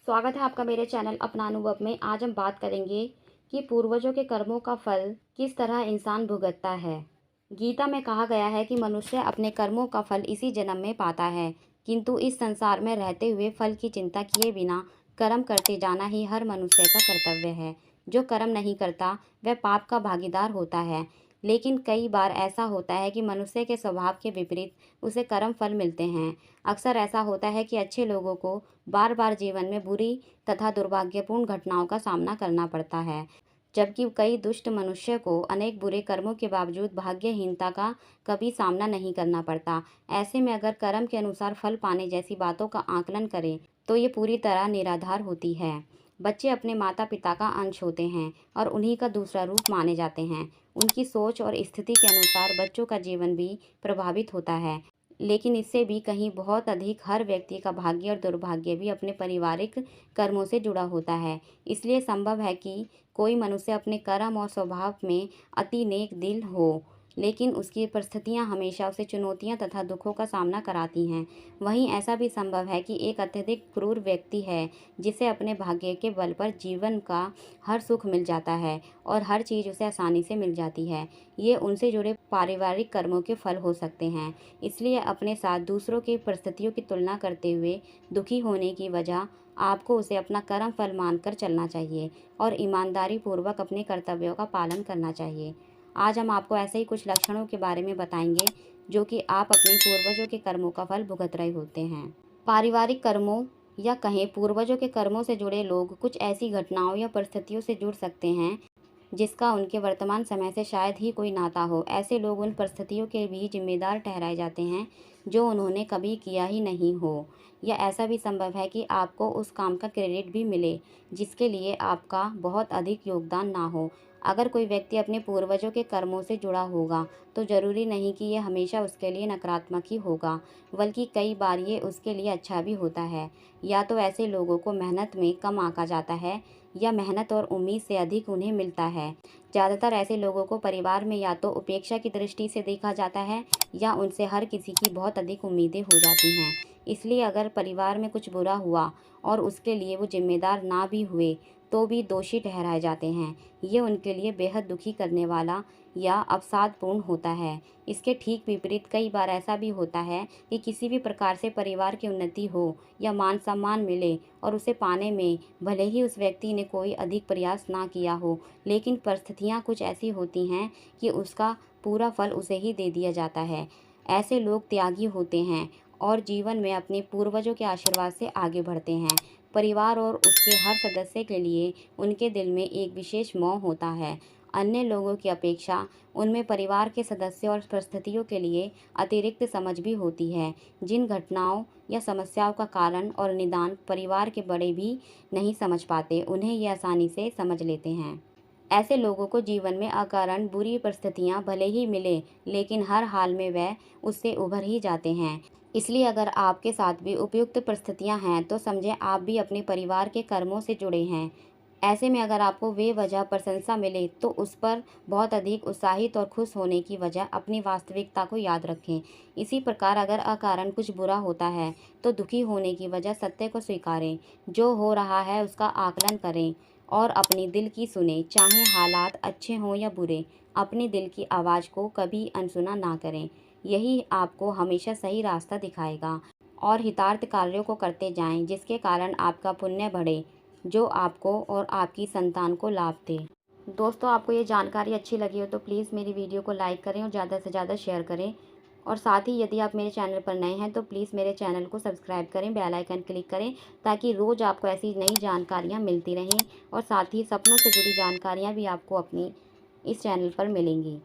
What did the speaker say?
स्वागत है आपका मेरे चैनल अपना अनुभव में। आज हम बात करेंगे कि पूर्वजों के कर्मों का फल किस तरह इंसान भुगतता है। गीता में कहा गया है कि मनुष्य अपने कर्मों का फल इसी जन्म में पाता है, किंतु इस संसार में रहते हुए फल की चिंता किए बिना कर्म करते जाना ही हर मनुष्य का कर्तव्य है। जो कर्म नहीं करता वह पाप का भागीदार होता है। लेकिन कई बार ऐसा होता है कि मनुष्य के स्वभाव के विपरीत उसे कर्म फल मिलते हैं। अक्सर ऐसा होता है कि अच्छे लोगों को बार बार जीवन में बुरी तथा दुर्भाग्यपूर्ण घटनाओं का सामना करना पड़ता है, जबकि कई दुष्ट मनुष्य को अनेक बुरे कर्मों के बावजूद भाग्यहीनता का कभी सामना नहीं करना पड़ता। ऐसे में अगर कर्म के अनुसार फल पाने जैसी बातों का आकलन करें तो ये पूरी तरह निराधार होती है। बच्चे अपने माता पिता का अंश होते हैं और उन्हीं का दूसरा रूप माने जाते हैं। उनकी सोच और स्थिति के अनुसार बच्चों का जीवन भी प्रभावित होता है। लेकिन इससे भी कहीं बहुत अधिक हर व्यक्ति का भाग्य और दुर्भाग्य भी अपने पारिवारिक कर्मों से जुड़ा होता है। इसलिए संभव है कि कोई मनुष्य अपने कर्म और स्वभाव में अति नेक दिल हो, लेकिन उसकी परिस्थितियां हमेशा उसे चुनौतियां तथा दुखों का सामना कराती हैं। वहीं ऐसा भी संभव है कि एक अत्यधिक क्रूर व्यक्ति है जिसे अपने भाग्य के बल पर जीवन का हर सुख मिल जाता है और हर चीज़ उसे आसानी से मिल जाती है। ये उनसे जुड़े पारिवारिक कर्मों के फल हो सकते हैं। इसलिए अपने साथ दूसरों की परिस्थितियों की तुलना करते हुए दुखी होने की वजह आपको उसे अपना कर्म फल मानकर चलना चाहिए और ईमानदारी पूर्वक अपने कर्तव्यों का पालन करना चाहिए। आज हम आपको ऐसे ही कुछ लक्षणों के बारे में बताएंगे जो कि आप अपने पूर्वजों के कर्मों का फल भुगत रहे होते हैं। पारिवारिक कर्मों या कहें पूर्वजों के कर्मों से जुड़े लोग कुछ ऐसी घटनाओं या परिस्थितियों से जुड़ सकते हैं जिसका उनके वर्तमान समय से शायद ही कोई नाता हो। ऐसे लोग उन परिस्थितियों के भी जिम्मेदार ठहराए जाते हैं जो उन्होंने कभी किया ही नहीं हो, या ऐसा भी संभव है कि आपको उस काम का क्रेडिट भी मिले जिसके लिए आपका बहुत अधिक योगदान ना हो। अगर कोई व्यक्ति अपने पूर्वजों के कर्मों से जुड़ा होगा तो ज़रूरी नहीं कि यह हमेशा उसके लिए नकारात्मक ही होगा, बल्कि कई बार ये उसके लिए अच्छा भी होता है। या तो ऐसे लोगों को मेहनत में कम आंका जाता है या मेहनत और उम्मीद से अधिक उन्हें मिलता है। ज़्यादातर ऐसे लोगों को परिवार में या तो उपेक्षा की दृष्टि से देखा जाता है या उनसे हर किसी की बहुत अधिक उम्मीदें हो जाती हैं। इसलिए अगर परिवार में कुछ बुरा हुआ और उसके लिए वो जिम्मेदार ना भी हुए तो भी दोषी ठहराए जाते हैं। ये उनके लिए बेहद दुखी करने वाला या अवसादपूर्ण होता है। इसके ठीक विपरीत कई बार ऐसा भी होता है कि किसी भी प्रकार से परिवार की उन्नति हो या मान सम्मान मिले और उसे पाने में भले ही उस व्यक्ति ने कोई अधिक प्रयास ना किया हो, लेकिन परिस्थितियाँ कुछ ऐसी होती हैं कि उसका पूरा फल उसे ही दे दिया जाता है। ऐसे लोग त्यागी होते हैं और जीवन में अपने पूर्वजों के आशीर्वाद से आगे बढ़ते हैं। परिवार और उसके हर सदस्य के लिए उनके दिल में एक विशेष मोह होता है। अन्य लोगों की अपेक्षा उनमें परिवार के सदस्यों और परिस्थितियों के लिए अतिरिक्त समझ भी होती है। जिन घटनाओं या समस्याओं का कारण और निदान परिवार के बड़े भी नहीं समझ पाते, उन्हें ये आसानी से समझ लेते हैं। ऐसे लोगों को जीवन में अकारण बुरी परिस्थितियां भले ही मिले, लेकिन हर हाल में वह उससे उभर ही जाते हैं। इसलिए अगर आपके साथ भी उपयुक्त परिस्थितियां हैं तो समझें आप भी अपने परिवार के कर्मों से जुड़े हैं। ऐसे में अगर आपको बेवजह प्रशंसा मिले तो उस पर बहुत अधिक उत्साहित और खुश होने की वजह अपनी वास्तविकता को याद रखें। इसी प्रकार अगर अकारण कुछ बुरा होता है तो दुखी होने की वजह सत्य को स्वीकारें। जो हो रहा है उसका आकलन करें और अपने दिल की सुने, चाहे हालात अच्छे हों या बुरे। अपने दिल की आवाज़ को कभी अनसुना ना करें। यही आपको हमेशा सही रास्ता दिखाएगा। और हितार्थ कार्यों को करते जाएं जिसके कारण आपका पुण्य बढ़े, जो आपको और आपकी संतान को लाभ दे। दोस्तों, आपको ये जानकारी अच्छी लगी हो तो प्लीज़ मेरी वीडियो को लाइक करें और ज़्यादा से ज़्यादा शेयर करें। और साथ ही यदि आप मेरे चैनल पर नए हैं तो प्लीज़ मेरे चैनल को सब्सक्राइब करें, बेल आइकन क्लिक करें, ताकि रोज़ आपको ऐसी नई जानकारियाँ मिलती रहें और साथ ही सपनों से जुड़ी जानकारियाँ भी आपको अपनी इस चैनल पर मिलेंगी।